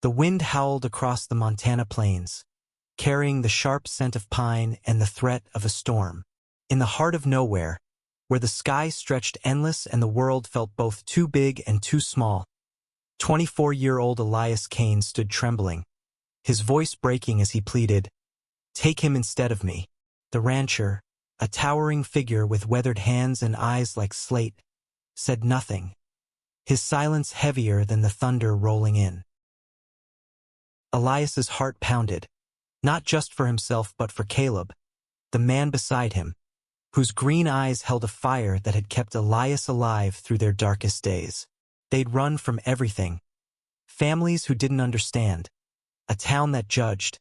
The wind howled across the Montana plains, carrying the sharp scent of pine and the threat of a storm. In the heart of nowhere, where the sky stretched endless and the world felt both too big and too small, 24-year-old Elias Kane stood trembling, his voice breaking as he pleaded, "Take him instead of me." The rancher, a towering figure with weathered hands and eyes like slate, said nothing, his silence heavier than the thunder rolling in. Elias's heart pounded, not just for himself but for Caleb, the man beside him, whose green eyes held a fire that had kept Elias alive through their darkest days. They'd run from everything. Families who didn't understand, a town that judged,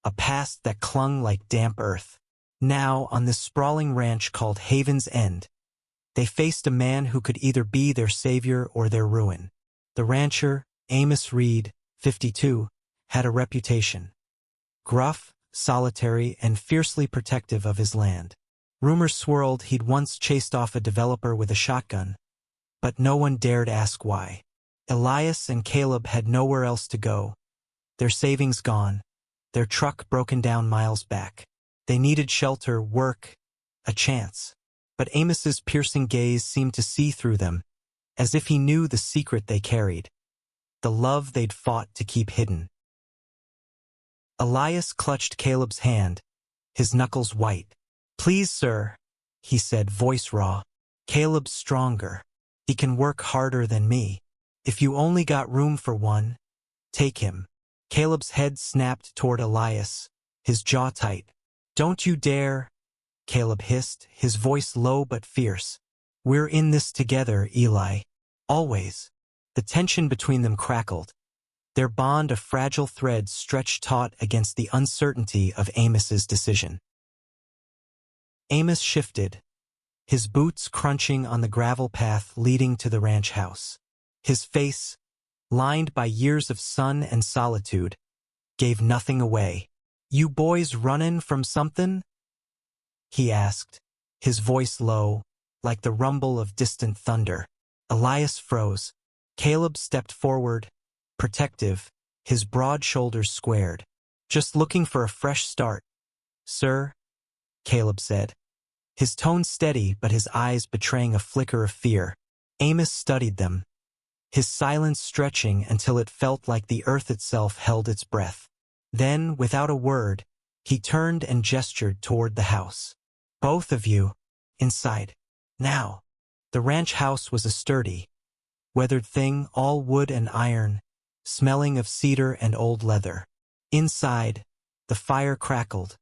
a past that clung like damp earth. Now, on this sprawling ranch called Haven's End, they faced a man who could either be their savior or their ruin. The rancher, Amos Reed, 52, had a reputation. Gruff, solitary, and fiercely protective of his land. Rumors swirled he'd once chased off a developer with a shotgun, but no one dared ask why. Elias and Caleb had nowhere else to go, their savings gone, their truck broken down miles back. They needed shelter, work, a chance. But Amos's piercing gaze seemed to see through them, as if he knew the secret they carried, the love they'd fought to keep hidden. Elias clutched Caleb's hand, his knuckles white. "Please, sir," he said, voice raw. "Caleb's stronger. He can work harder than me. If you only got room for one, take him." Caleb's head snapped toward Elias, his jaw tight. "Don't you dare," Caleb hissed, his voice low but fierce. "We're in this together, Eli. Always." The tension between them crackled, their bond a fragile thread stretched taut against the uncertainty of Amos's decision. Amos shifted, his boots crunching on the gravel path leading to the ranch house. His face, lined by years of sun and solitude, gave nothing away. "You boys runnin' from something?" he asked, his voice low, like the rumble of distant thunder. Elias froze. Caleb stepped forward, protective, his broad shoulders squared. "Just looking for a fresh start, sir," Caleb said, his tone steady but his eyes betraying a flicker of fear. Amos studied them, his silence stretching until it felt like the earth itself held its breath. Then, without a word, he turned and gestured toward the house. "Both of you, inside, now." The ranch house was a sturdy, weathered thing, all wood and iron, smelling of cedar and old leather. Inside, the fire crackled,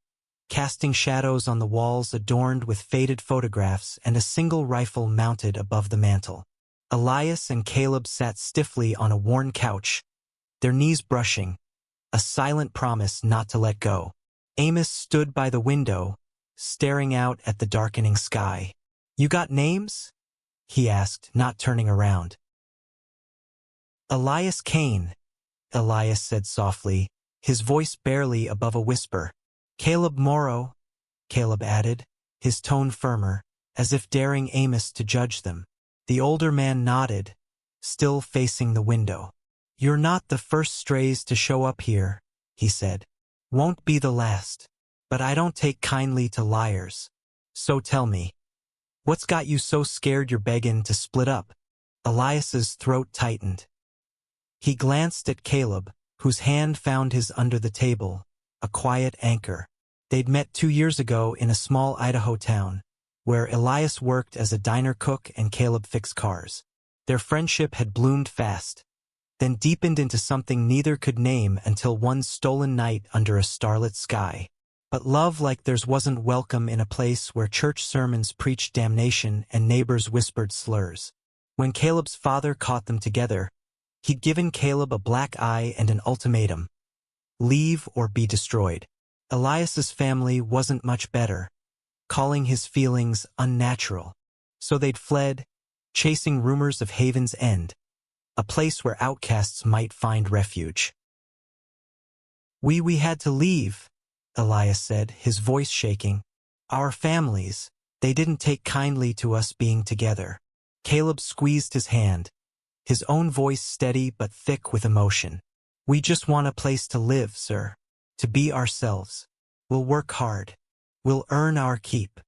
casting shadows on the walls adorned with faded photographs and a single rifle mounted above the mantel. Elias and Caleb sat stiffly on a worn couch, their knees brushing, a silent promise not to let go. Amos stood by the window, staring out at the darkening sky. "You got names?" he asked, not turning around. "Elias Kane," Elias said softly, his voice barely above a whisper. "Caleb Morrow," Caleb added, his tone firmer, as if daring Amos to judge them. The older man nodded, still facing the window. "You're not the first strays to show up here," he said. "Won't be the last. But I don't take kindly to liars. So tell me, what's got you so scared you're begging to split up?" Elias's throat tightened. He glanced at Caleb, whose hand found his under the table, a quiet anchor. They'd met 2 years ago in a small Idaho town, where Elias worked as a diner cook and Caleb fixed cars. Their friendship had bloomed fast, then deepened into something neither could name until one stolen night under a starlit sky. But love like theirs wasn't welcome in a place where church sermons preached damnation and neighbors whispered slurs. When Caleb's father caught them together, he'd given Caleb a black eye and an ultimatum: leave or be destroyed. Elias's family wasn't much better, calling his feelings unnatural. So they'd fled, chasing rumors of Haven's End, a place where outcasts might find refuge. We had to leave," Elias said, his voice shaking. "Our families, they didn't take kindly to us being together." Caleb squeezed his hand, his own voice steady but thick with emotion. We just want a place to live, sir. To be ourselves. We'll work hard. We'll earn our keep.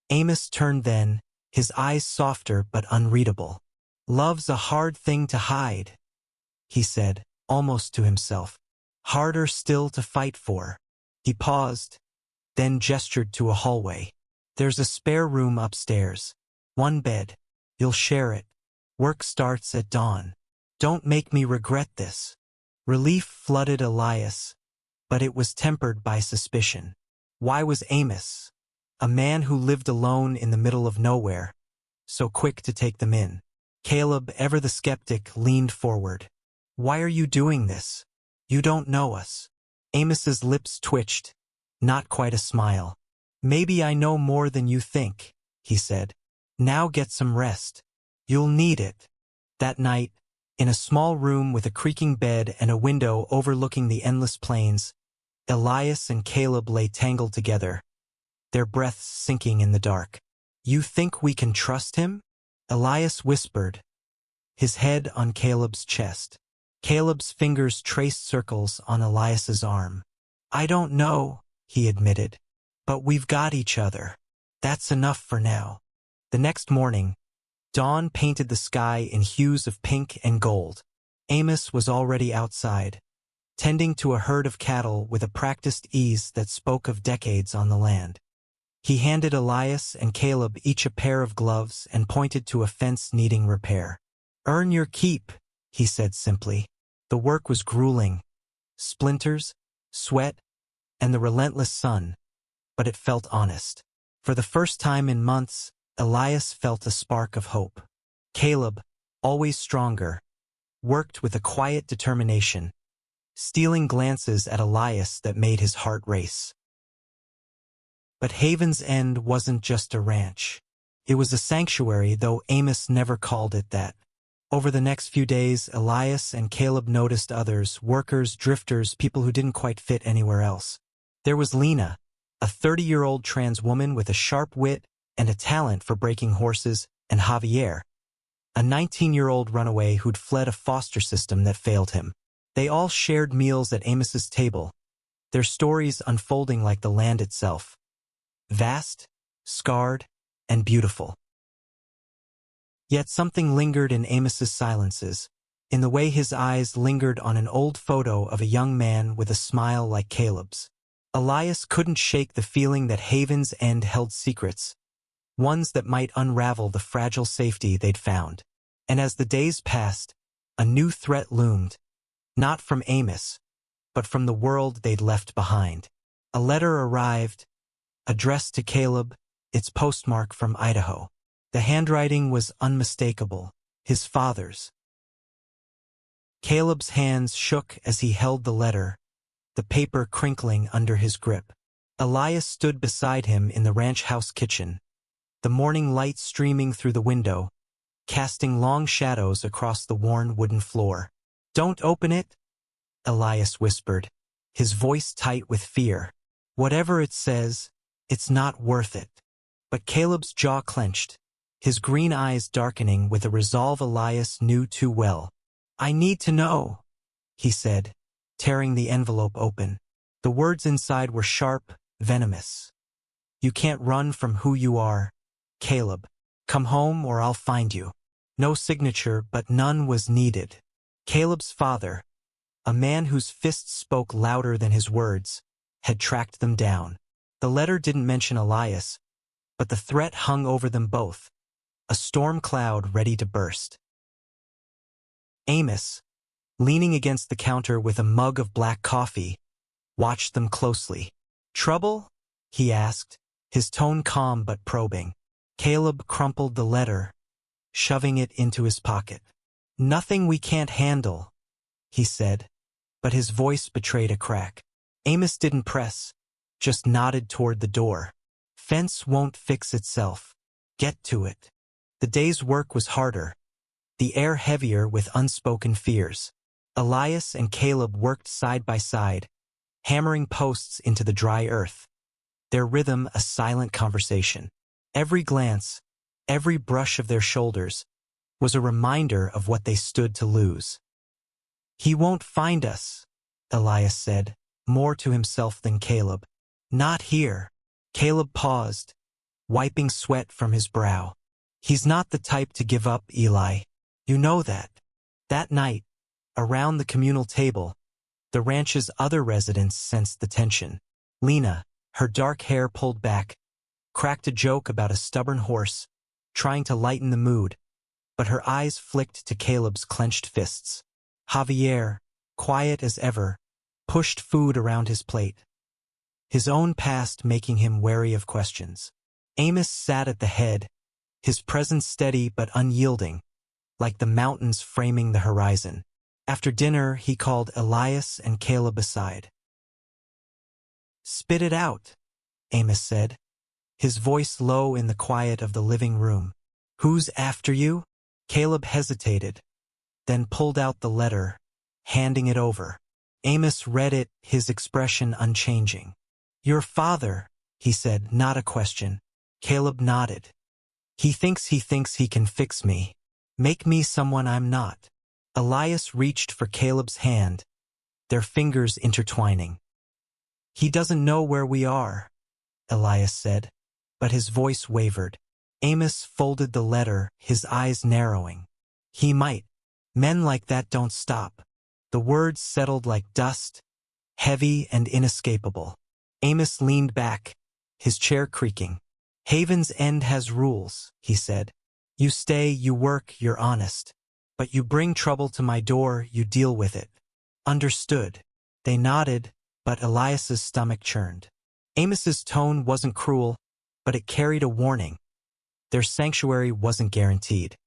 Amos turned then, his eyes softer but unreadable. Love's a hard thing to hide, he said, almost to himself. Harder still to fight for. He paused, then gestured to a hallway. There's a spare room upstairs. One bed. You'll share it. Work starts at dawn. Don't make me regret this. Relief flooded Elias, but it was tempered by suspicion. Why was Amos, a man who lived alone in the middle of nowhere, so quick to take them in? Caleb, ever the skeptic, leaned forward. Why are you doing this? You don't know us. Amos's lips twitched, not quite a smile. Maybe I know more than you think, he said. Now get some rest. You'll need it. That night, in a small room with a creaking bed and a window overlooking the endless plains, Elias and Caleb lay tangled together, their breaths sinking in the dark. You think we can trust him? Elias whispered, his head on Caleb's chest. Caleb's fingers traced circles on Elias's arm. I don't know, he admitted, but we've got each other. That's enough for now. The next morning, dawn painted the sky in hues of pink and gold. Amos was already outside, tending to a herd of cattle with a practiced ease that spoke of decades on the land. He handed Elias and Caleb each a pair of gloves and pointed to a fence needing repair. Earn your keep, he said simply. The work was grueling. Splinters, sweat, and the relentless sun, but it felt honest. For the first time in months, Elias felt a spark of hope. Caleb, always stronger, worked with a quiet determination, stealing glances at Elias that made his heart race. But Haven's End wasn't just a ranch. It was a sanctuary, though Amos never called it that. Over the next few days, Elias and Caleb noticed others, workers, drifters, people who didn't quite fit anywhere else. There was Lena, a 30-year-old trans woman with a sharp wit and a talent for breaking horses, and Javier, a 19-year-old runaway who'd fled a foster system that failed him. They all shared meals at Amos's table, their stories unfolding like the land itself. Vast, scarred, and beautiful. Yet something lingered in Amos's silences, in the way his eyes lingered on an old photo of a young man with a smile like Caleb's. Elias couldn't shake the feeling that Haven's End held secrets, ones that might unravel the fragile safety they'd found. And as the days passed, a new threat loomed, not from Amos, but from the world they'd left behind. A letter arrived, addressed to Caleb, its postmark from Idaho. The handwriting was unmistakable, his father's. Caleb's hands shook as he held the letter, the paper crinkling under his grip. Elias stood beside him in the ranch house kitchen, the morning light streaming through the window, casting long shadows across the worn wooden floor. Don't open it, Elias whispered, his voice tight with fear. Whatever it says, it's not worth it. But Caleb's jaw clenched, his green eyes darkening with a resolve Elias knew too well. I need to know, he said, tearing the envelope open. The words inside were sharp, venomous. You can't run from who you are, Caleb. Come home or I'll find you. No signature, but none was needed. Caleb's father, a man whose fists spoke louder than his words, had tracked them down. The letter didn't mention Elias, but the threat hung over them both, a storm cloud ready to burst. Amos, leaning against the counter with a mug of black coffee, watched them closely. Trouble? He asked, his tone calm but probing. Caleb crumpled the letter, shoving it into his pocket. Nothing we can't handle, he said, but his voice betrayed a crack. Amos didn't press, just nodded toward the door. Fence won't fix itself. Get to it. The day's work was harder, the air heavier with unspoken fears. Elias and Caleb worked side by side, hammering posts into the dry earth, their rhythm a silent conversation. Every glance, every brush of their shoulders, was a reminder of what they stood to lose. He won't find us, Elias said, more to himself than Caleb. Not here. Caleb paused, wiping sweat from his brow. He's not the type to give up, Eli. You know that. That night, around the communal table, the ranch's other residents sensed the tension. Lena, her dark hair pulled back, cracked a joke about a stubborn horse, trying to lighten the mood, but her eyes flicked to Caleb's clenched fists. Javier, quiet as ever, pushed food around his plate, his own past making him wary of questions. Amos sat at the head, his presence steady but unyielding, like the mountains framing the horizon. After dinner, he called Elias and Caleb aside. "Spit it out," Amos said, his voice low in the quiet of the living room. "Who's after you?" Caleb hesitated, then pulled out the letter, handing it over. Amos read it, his expression unchanging. "Your father," he said, not a question. Caleb nodded. He thinks he can fix me. Make me someone I'm not." Elias reached for Caleb's hand, their fingers intertwining. "He doesn't know where we are," Elias said, but his voice wavered. Amos folded the letter, his eyes narrowing. "He might. Men like that don't stop." The words settled like dust, heavy and inescapable. Amos leaned back, his chair creaking. "Haven's End has rules," he said. "You stay, you work, you're honest. But you bring trouble to my door, you deal with it." "Understood." They nodded, but Elias's stomach churned. Amos's tone wasn't cruel, but it carried a warning. Their sanctuary wasn't guaranteed.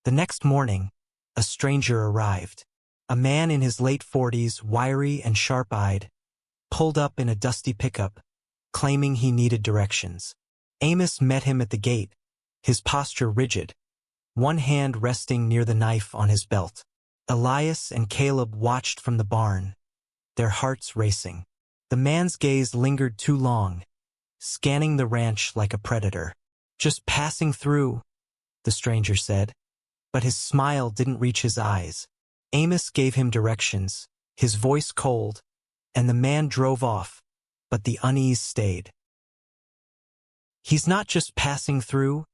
The next morning, a stranger arrived. A man in his late 40s, wiry and sharp-eyed, pulled up in a dusty pickup, claiming he needed directions. Amos met him at the gate, his posture rigid, one hand resting near the knife on his belt. Elias and Caleb watched from the barn, their hearts racing. The man's gaze lingered too long, scanning the ranch like a predator. "Just passing through," the stranger said, but his smile didn't reach his eyes. Amos gave him directions, his voice cold, and the man drove off, but the unease stayed. "He's not just passing through,"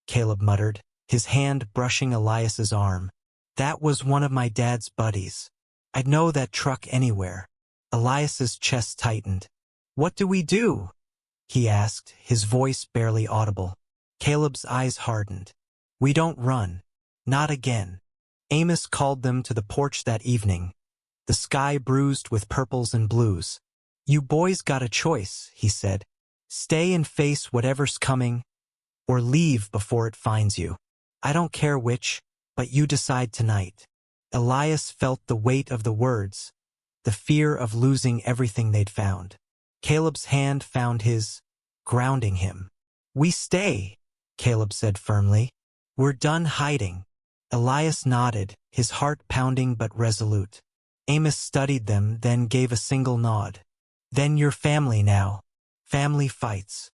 Caleb muttered, his hand brushing Elias's arm. "That was one of my dad's buddies. I'd know that truck anywhere." Elias's chest tightened. "What do we do?" he asked, his voice barely audible. Caleb's eyes hardened. "We don't run. Not again." Amos called them to the porch that evening, the sky bruised with purples and blues. "You boys got a choice," he said. "Stay and face whatever's coming, or leave before it finds you. I don't care which, but you decide tonight." Elias felt the weight of the words, the fear of losing everything they'd found. Caleb's hand found his, grounding him. "We stay," Caleb said firmly. "We're done hiding." Elias nodded, his heart pounding but resolute. Amos studied them, then gave a single nod. "Then you're family now. Family fights."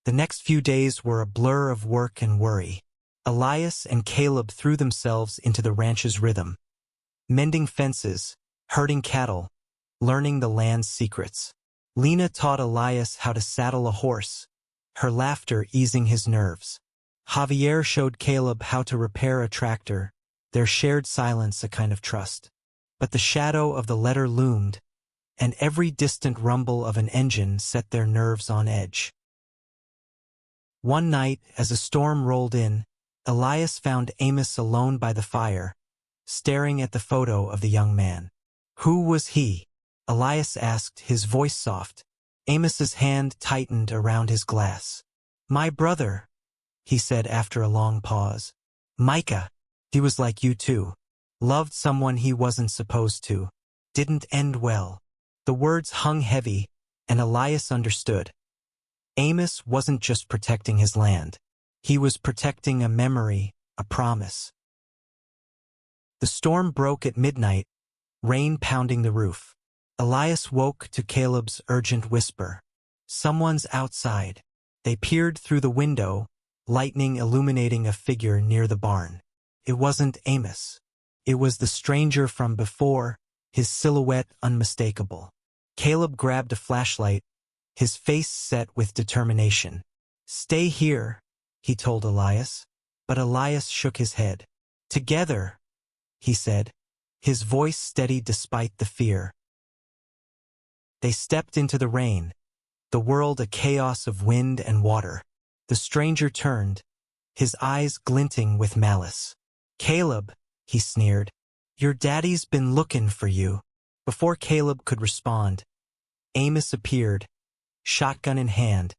The next few days were a blur of work and worry. Elias and Caleb threw themselves into the ranch's rhythm, mending fences, herding cattle, learning the land's secrets. Lena taught Elias how to saddle a horse, her laughter easing his nerves. Javier showed Caleb how to repair a tractor, their shared silence a kind of trust. But the shadow of the letter loomed, and every distant rumble of an engine set their nerves on edge. One night, as a storm rolled in, Elias found Amos alone by the fire, staring at the photo of the young man. "Who was he?" Elias asked, his voice soft. Amos's hand tightened around his glass. "My brother," he said after a long pause. "Micah. He was like you too. Loved someone he wasn't supposed to. Didn't end well." The words hung heavy, and Elias understood. Amos wasn't just protecting his land. He was protecting a memory, a promise. The storm broke at midnight, rain pounding the roof. Elias woke to Caleb's urgent whisper. "Someone's outside." They peered through the window, lightning illuminating a figure near the barn. It wasn't Amos. It was the stranger from before, his silhouette unmistakable. Caleb grabbed a flashlight, his face set with determination. "Stay here," he told Elias, but Elias shook his head. "Together," he said, his voice steady despite the fear. They stepped into the rain, the world a chaos of wind and water. The stranger turned, his eyes glinting with malice. "Caleb," he sneered, "your daddy's been lookin' for you." Before Caleb could respond, Amos appeared, shotgun in hand,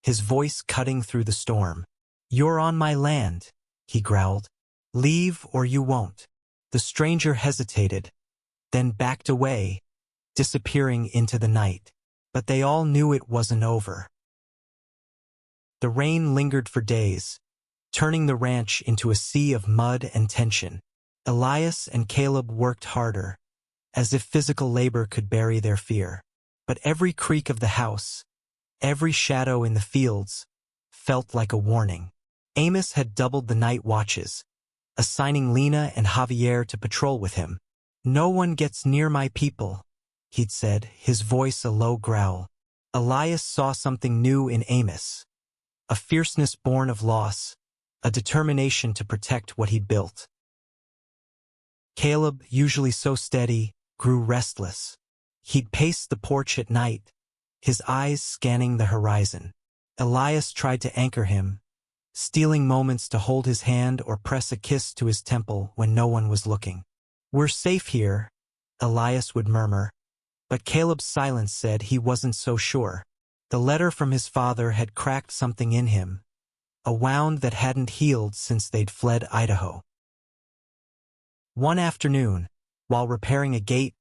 his voice cutting through the storm. "You're on my land," he growled. "Leave or you won't." The stranger hesitated, then backed away, disappearing into the night. But they all knew it wasn't over. The rain lingered for days, turning the ranch into a sea of mud and tension. Elias and Caleb worked harder, as if physical labor could bury their fear. But every creak of the house, every shadow in the fields, felt like a warning. Amos had doubled the night watches, assigning Lena and Javier to patrol with him. "No one gets near my people," he'd said, his voice a low growl. Elias saw something new in Amos, a fierceness born of loss, a determination to protect what he'd built. Caleb, usually so steady, grew restless. He'd pace the porch at night, his eyes scanning the horizon. Elias tried to anchor him, stealing moments to hold his hand or press a kiss to his temple when no one was looking. "We're safe here," Elias would murmur, but Caleb's silence said he wasn't so sure. The letter from his father had cracked something in him, a wound that hadn't healed since they'd fled Idaho. One afternoon, while repairing a gate,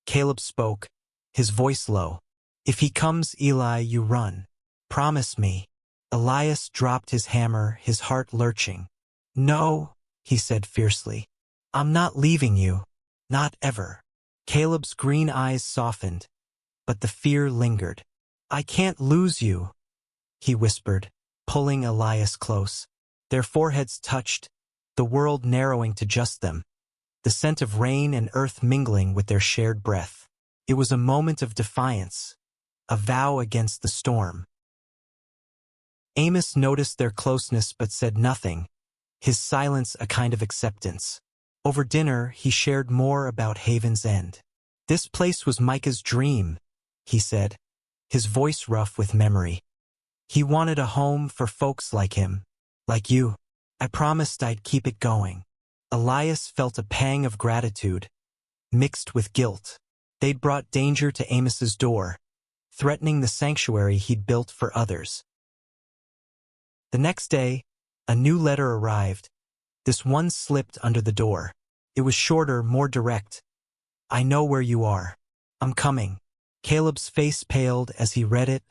Caleb spoke, his voice low. "If he comes, Eli, you run. Promise me." Elias dropped his hammer, his heart lurching. "No," he said fiercely. "I'm not leaving you. Not ever." Caleb's green eyes softened, but the fear lingered. "I can't lose you," he whispered, pulling Elias close. Their foreheads touched, the world narrowing to just them, the scent of rain and earth mingling with their shared breath. It was a moment of defiance, a vow against the storm. Amos noticed their closeness but said nothing, his silence a kind of acceptance. Over dinner, he shared more about Haven's End. "This place was Micah's dream," he said, his voice rough with memory. "He wanted a home for folks like him, like you. I promised I'd keep it going." Elias felt a pang of gratitude, mixed with guilt. They'd brought danger to Amos's door, threatening the sanctuary he'd built for others. The next day, a new letter arrived. This one slipped under the door. It was shorter, more direct. "I know where you are. I'm coming." Caleb's face paled as he read it,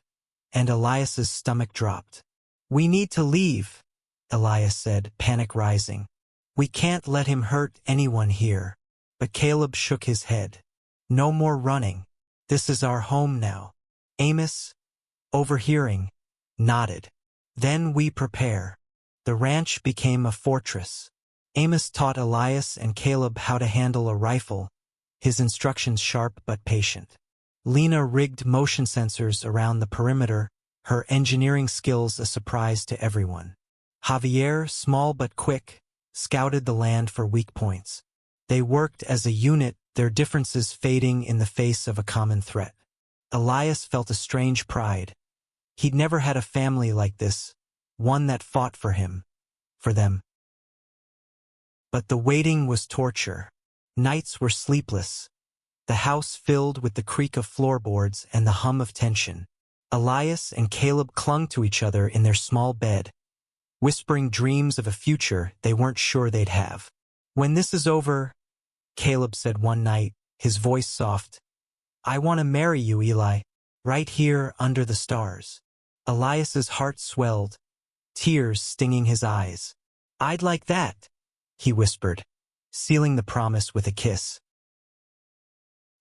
and Elias's stomach dropped. "We need to leave," Elias said, panic rising. "We can't let him hurt anyone here." But Caleb shook his head. "No more running. This is our home now." Amos, overhearing, nodded. "Then we prepare." The ranch became a fortress. Amos taught Elias and Caleb how to handle a rifle, his instructions sharp but patient. Lena rigged motion sensors around the perimeter, her engineering skills a surprise to everyone. Javier, small but quick, scouted the land for weak points. They worked as a unit, their differences fading in the face of a common threat. Elias felt a strange pride. He'd never had a family like this, one that fought for him, for them. But the waiting was torture. Nights were sleepless, the house filled with the creak of floorboards and the hum of tension. Elias and Caleb clung to each other in their small bed, whispering dreams of a future they weren't sure they'd have. "When this is over," Caleb said one night, his voice soft, "I want to marry you, Eli, right here under the stars." Elias's heart swelled, tears stinging his eyes. "I'd like that," he whispered, sealing the promise with a kiss.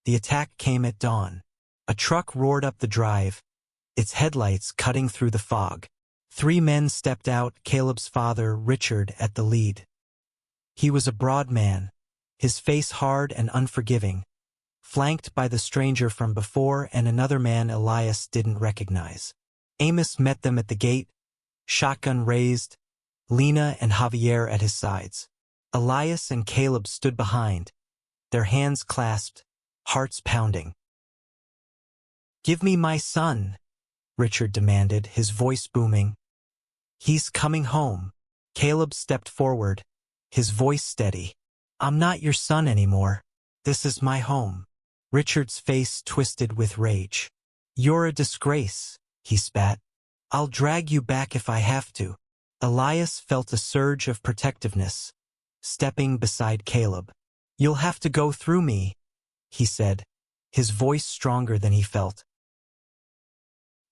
The attack came at dawn. A truck roared up the drive, its headlights cutting through the fog. 3 men stepped out, Caleb's father, Richard, at the lead. He was a broad man, his face hard and unforgiving, flanked by the stranger from before and another man Elias didn't recognize. Amos met them at the gate, shotgun raised, Lena and Javier at his sides. Elias and Caleb stood behind, their hands clasped, hearts pounding. "Give me my son," Richard demanded, his voice booming. "He's coming home." Caleb stepped forward, his voice steady. "I'm not your son anymore. This is my home." Richard's face twisted with rage. "You're a disgrace," he spat. "I'll drag you back if I have to." Elias felt a surge of protectiveness, stepping beside Caleb. "You'll have to go through me," he said, his voice stronger than he felt.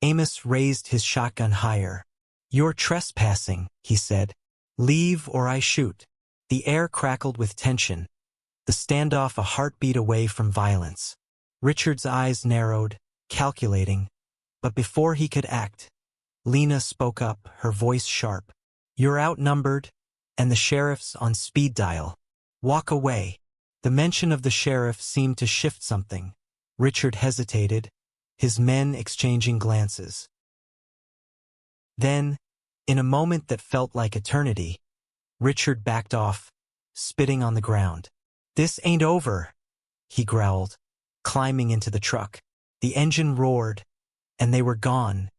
Amos raised his shotgun higher. "You're trespassing," he said. "Leave or I shoot." The air crackled with tension, the standoff a heartbeat away from violence. Richard's eyes narrowed, calculating, but before he could act, Lena spoke up, her voice sharp. "You're outnumbered, and the sheriff's on speed dial. Walk away." The mention of the sheriff seemed to shift something. Richard hesitated, his men exchanging glances. Then, in a moment that felt like eternity, Richard backed off, spitting on the ground. "This ain't over," he growled, climbing into the truck. The engine roared, and they were gone,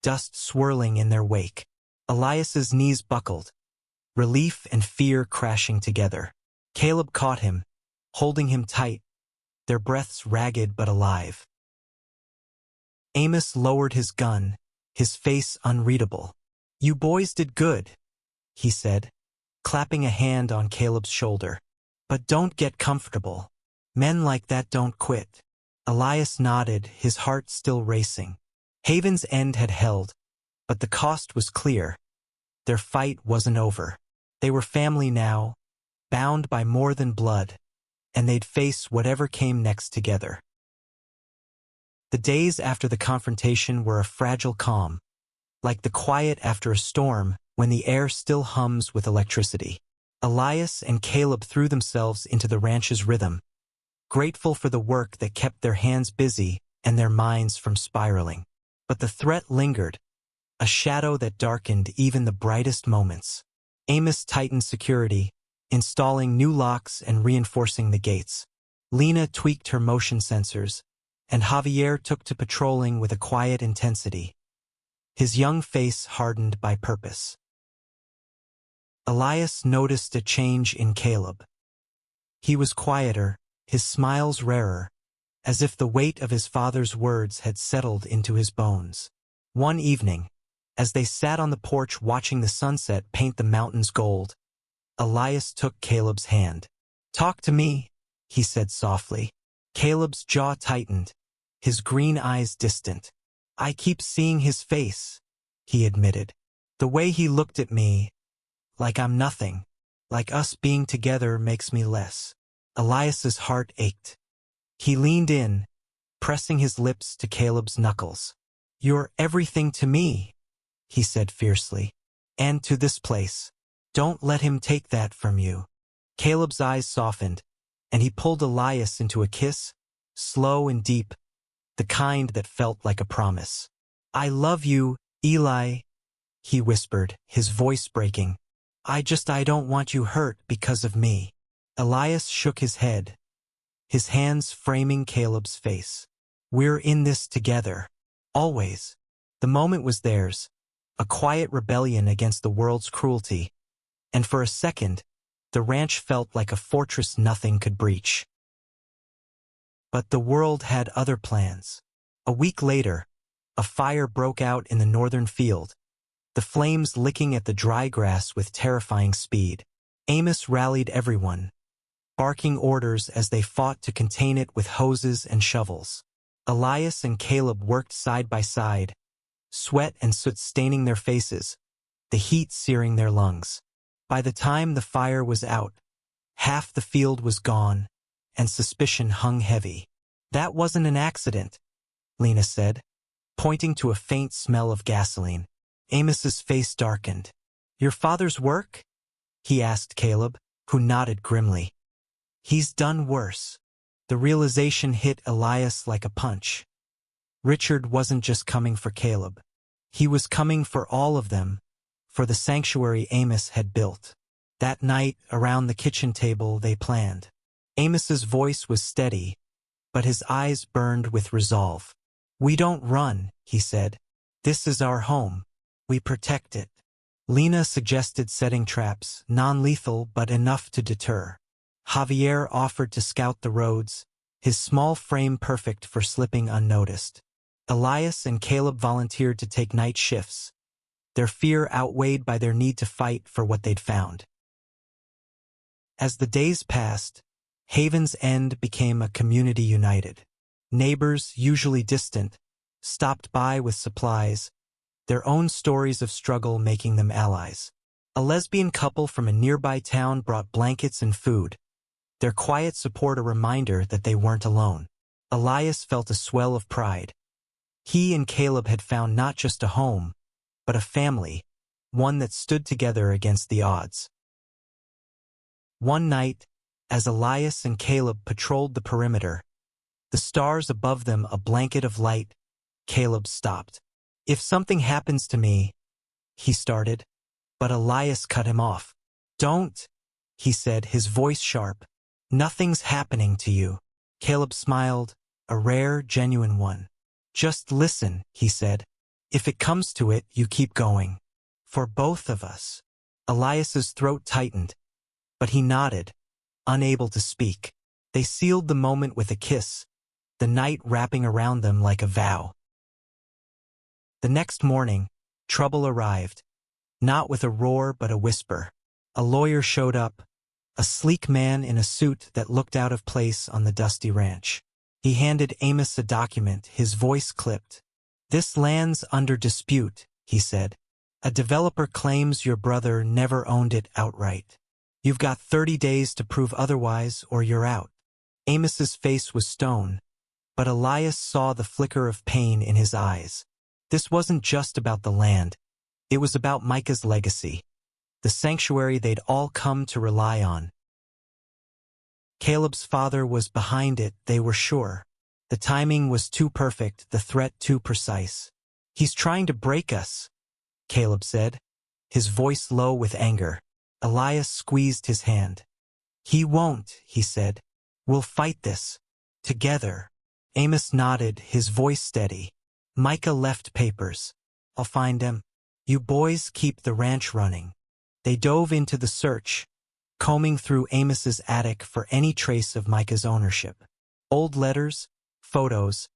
dust swirling in their wake. Elias's knees buckled, relief and fear crashing together. Caleb caught him, holding him tight, their breaths ragged but alive. Amos lowered his gun, his face unreadable. "You boys did good," he said, clapping a hand on Caleb's shoulder. "But don't get comfortable. Men like that don't quit." Elias nodded, his heart still racing. Haven's end had held, but the cost was clear. Their fight wasn't over. They were family now, bound by more than blood, and they'd face whatever came next together. The days after the confrontation were a fragile calm, like the quiet after a storm when the air still hums with electricity. Elias and Caleb threw themselves into the ranch's rhythm, grateful for the work that kept their hands busy and their minds from spiraling. But the threat lingered, a shadow that darkened even the brightest moments. Amos tightened security, installing new locks and reinforcing the gates. Lena tweaked her motion sensors, and Javier took to patrolling with a quiet intensity, his young face hardened by purpose. Elias noticed a change in Caleb. He was quieter, his smiles rarer, as if the weight of his father's words had settled into his bones. One evening, as they sat on the porch watching the sunset paint the mountains gold, Elias took Caleb's hand. "Talk to me," he said softly. Caleb's jaw tightened, his green eyes distant. "I keep seeing his face," he admitted. "The way he looked at me, like I'm nothing, like us being together makes me less." Elias's heart ached. He leaned in, pressing his lips to Caleb's knuckles. "You're everything to me," he said fiercely, "and to this place. Don't let him take that from you." Caleb's eyes softened, and he pulled Elias into a kiss, slow and deep, the kind that felt like a promise. "I love you, Eli," he whispered, his voice breaking. I don't want you hurt because of me." Elias shook his head, his hands framing Caleb's face. "We're in this together. Always." The moment was theirs, a quiet rebellion against the world's cruelty, and for a second, the ranch felt like a fortress nothing could breach. But the world had other plans. A week later, a fire broke out in the northern field, the flames licking at the dry grass with terrifying speed. Amos rallied everyone, barking orders as they fought to contain it with hoses and shovels. Elias and Caleb worked side by side, sweat and soot staining their faces, the heat searing their lungs. By the time the fire was out, half the field was gone, and suspicion hung heavy. "That wasn't an accident," Lena said, pointing to a faint smell of gasoline. Amos's face darkened. "Your father's work?" he asked Caleb, who nodded grimly. "He's done worse." The realization hit Elias like a punch. Richard wasn't just coming for Caleb. He was coming for all of them, for the sanctuary Amos had built. That night, around the kitchen table, they planned. Amos's voice was steady, but his eyes burned with resolve. "We don't run," he said. "This is our home. We protect it." Lena suggested setting traps, non-lethal but enough to deter. Javier offered to scout the roads, his small frame perfect for slipping unnoticed. Elias and Caleb volunteered to take night shifts, their fear outweighed by their need to fight for what they'd found. As the days passed, Haven's End became a community united. Neighbors, usually distant, stopped by with supplies, their own stories of struggle making them allies. A lesbian couple from a nearby town brought blankets and food, their quiet support a reminder that they weren't alone. Elias felt a swell of pride. He and Caleb had found not just a home, but a family, one that stood together against the odds. One night, as Elias and Caleb patrolled the perimeter, the stars above them a blanket of light, Caleb stopped. "If something happens to me," he started, but Elias cut him off. "Don't," he said, his voice sharp. "Nothing's happening to you." Caleb smiled, a rare, genuine one. "Just listen," he said. "If it comes to it, you keep going. For both of us." Elias's throat tightened, but he nodded, unable to speak. They sealed the moment with a kiss, the night wrapping around them like a vow. The next morning, trouble arrived, not with a roar but a whisper. A lawyer showed up, a sleek man in a suit that looked out of place on the dusty ranch. He handed Amos a document, his voice clipped. "This land's under dispute," he said. "A developer claims your brother never owned it outright. You've got 30 days to prove otherwise or you're out." Amos's face was stone, but Elias saw the flicker of pain in his eyes. This wasn't just about the land. It was about Micah's legacy, the sanctuary they'd all come to rely on. Caleb's father was behind it, they were sure. The timing was too perfect, the threat too precise. "He's trying to break us," Caleb said, his voice low with anger. Elias squeezed his hand. "He won't," he said. "We'll fight this. Together." Amos nodded, his voice steady. "Micah left papers. I'll find them. You boys keep the ranch running." They dove into the search, combing through Amos's attic for any trace of Micah's ownership. Old letters, photos,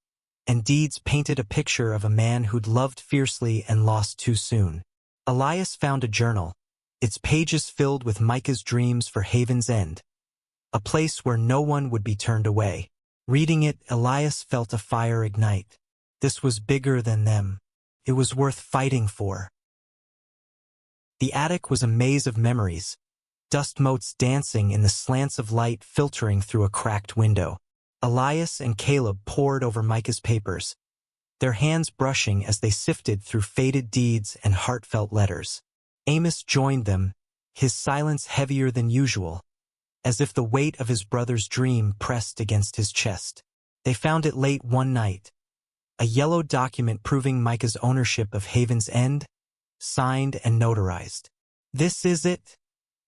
and deeds painted a picture of a man who'd loved fiercely and lost too soon. Elias found a journal, its pages filled with Micah's dreams for Haven's End, a place where no one would be turned away. Reading it, Elias felt a fire ignite. This was bigger than them. It was worth fighting for. The attic was a maze of memories, dust motes dancing in the slants of light filtering through a cracked window. Elias and Caleb pored over Micah's papers, their hands brushing as they sifted through faded deeds and heartfelt letters. Amos joined them, his silence heavier than usual, as if the weight of his brother's dream pressed against his chest. They found it late one night, a yellow document proving Micah's ownership of Haven's End, signed and notarized. "This is it,"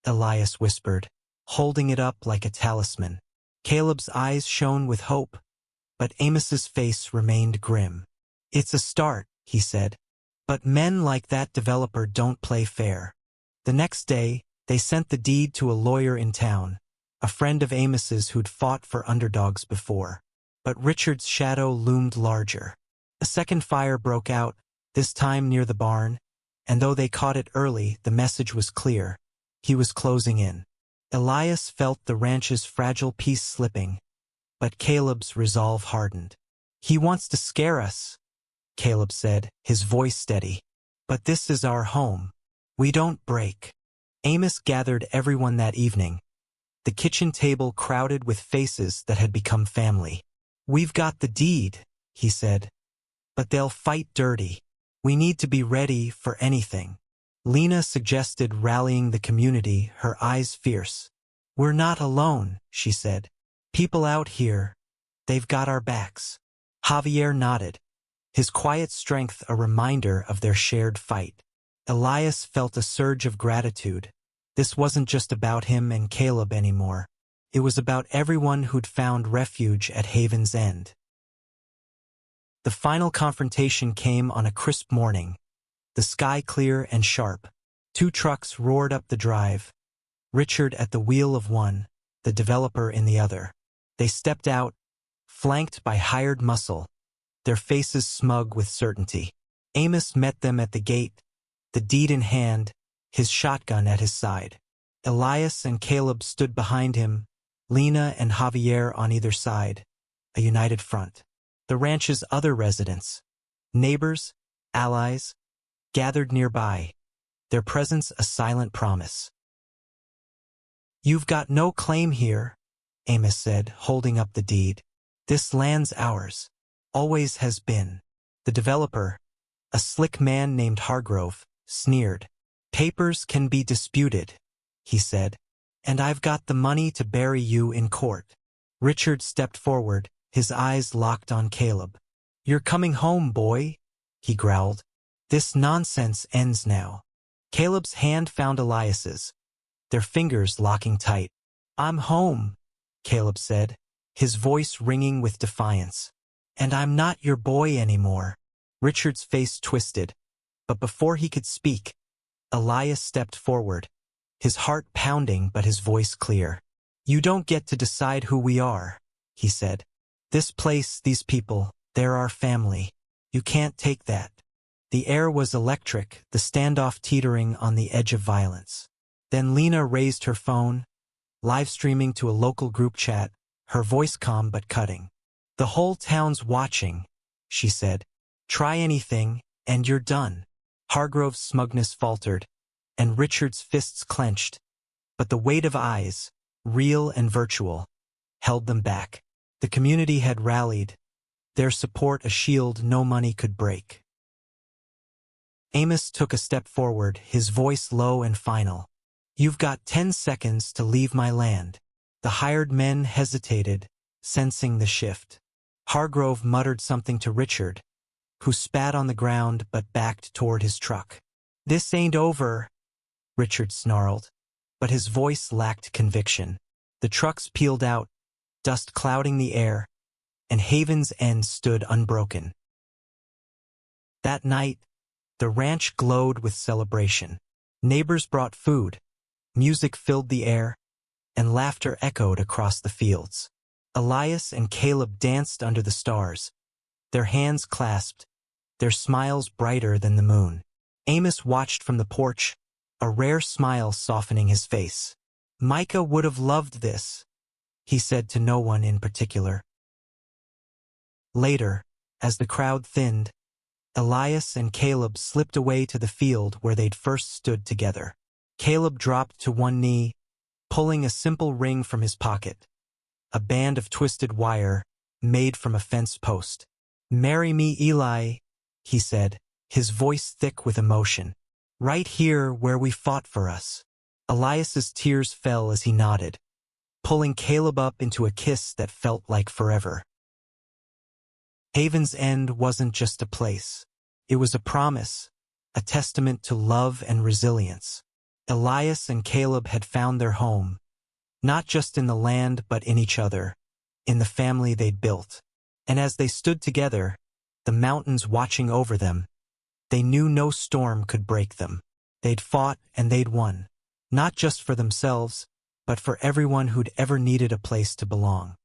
Elias whispered, holding it up like a talisman. Caleb's eyes shone with hope, but Amos's face remained grim. "It's a start," he said, "but men like that developer don't play fair." The next day, they sent the deed to a lawyer in town, a friend of Amos's who'd fought for underdogs before. But Richard's shadow loomed larger. A second fire broke out, this time near the barn, and though they caught it early, the message was clear. He was closing in. Elias felt the ranch's fragile peace slipping, but Caleb's resolve hardened. "He wants to scare us," Caleb said, his voice steady. "But this is our home. We don't break." Amos gathered everyone that evening, the kitchen table crowded with faces that had become family. "We've got the deed," he said, "but they'll fight dirty. We need to be ready for anything." Lena suggested rallying the community, her eyes fierce. "We're not alone," she said. People out here, they've got our backs. Javier nodded, his quiet strength a reminder of their shared fight. Elias felt a surge of gratitude. This wasn't just about him and Caleb anymore. It was about everyone who'd found refuge at Haven's End. The final confrontation came on a crisp morning, the sky clear and sharp. 2 trucks roared up the drive, Richard at the wheel of one, the developer in the other. They stepped out, flanked by hired muscle, their faces smug with certainty. Amos met them at the gate, the deed in hand, his shotgun at his side. Elias and Caleb stood behind him, Lena and Javier on either side, a united front. The ranch's other residents, neighbors, allies, gathered nearby, their presence a silent promise. "You've got no claim here," Amos said, holding up the deed. "This land's ours. Always has been." The developer, a slick man named Hargrove, sneered. "Papers can be disputed," he said, "and I've got the money to bury you in court." Richard stepped forward, his eyes locked on Caleb. "You're coming home, boy," he growled. "This nonsense ends now." Caleb's hand found Elias's, their fingers locking tight. "I'm home," Caleb said, his voice ringing with defiance. "And I'm not your boy anymore." Richard's face twisted, but before he could speak, Elias stepped forward, his heart pounding but his voice clear. "You don't get to decide who we are," he said. "This place, these people, they're our family. You can't take that." The air was electric, the standoff teetering on the edge of violence. Then Lena raised her phone, live streaming to a local group chat, her voice calm but cutting. "The whole town's watching," she said. "Try anything, and you're done." Hargrove's smugness faltered, and Richard's fists clenched, but the weight of eyes, real and virtual, held them back. The community had rallied, their support a shield no money could break. Amos took a step forward, his voice low and final. "You've got 10 seconds to leave my land." The hired men hesitated, sensing the shift. Hargrove muttered something to Richard, who spat on the ground but backed toward his truck. "This ain't over," Richard snarled, but his voice lacked conviction. The trucks peeled out, dust clouding the air, and Haven's End stood unbroken. That night, the ranch glowed with celebration. Neighbors brought food, music filled the air, and laughter echoed across the fields. Elias and Caleb danced under the stars, their hands clasped, their smiles brighter than the moon. Amos watched from the porch, a rare smile softening his face. "Micah would have loved this," he said to no one in particular. Later, as the crowd thinned, Elias and Caleb slipped away to the field where they'd first stood together. Caleb dropped to one knee, pulling a simple ring from his pocket, a band of twisted wire made from a fence post. "Marry me, Eli," he said, his voice thick with emotion. "Right here where we fought for us." Elias's tears fell as he nodded, pulling Caleb up into a kiss that felt like forever. Haven's End wasn't just a place. It was a promise, a testament to love and resilience. Elias and Caleb had found their home, not just in the land but in each other, in the family they'd built. And as they stood together, the mountains watching over them, they knew no storm could break them. They'd fought and they'd won, not just for themselves, but for everyone who'd ever needed a place to belong.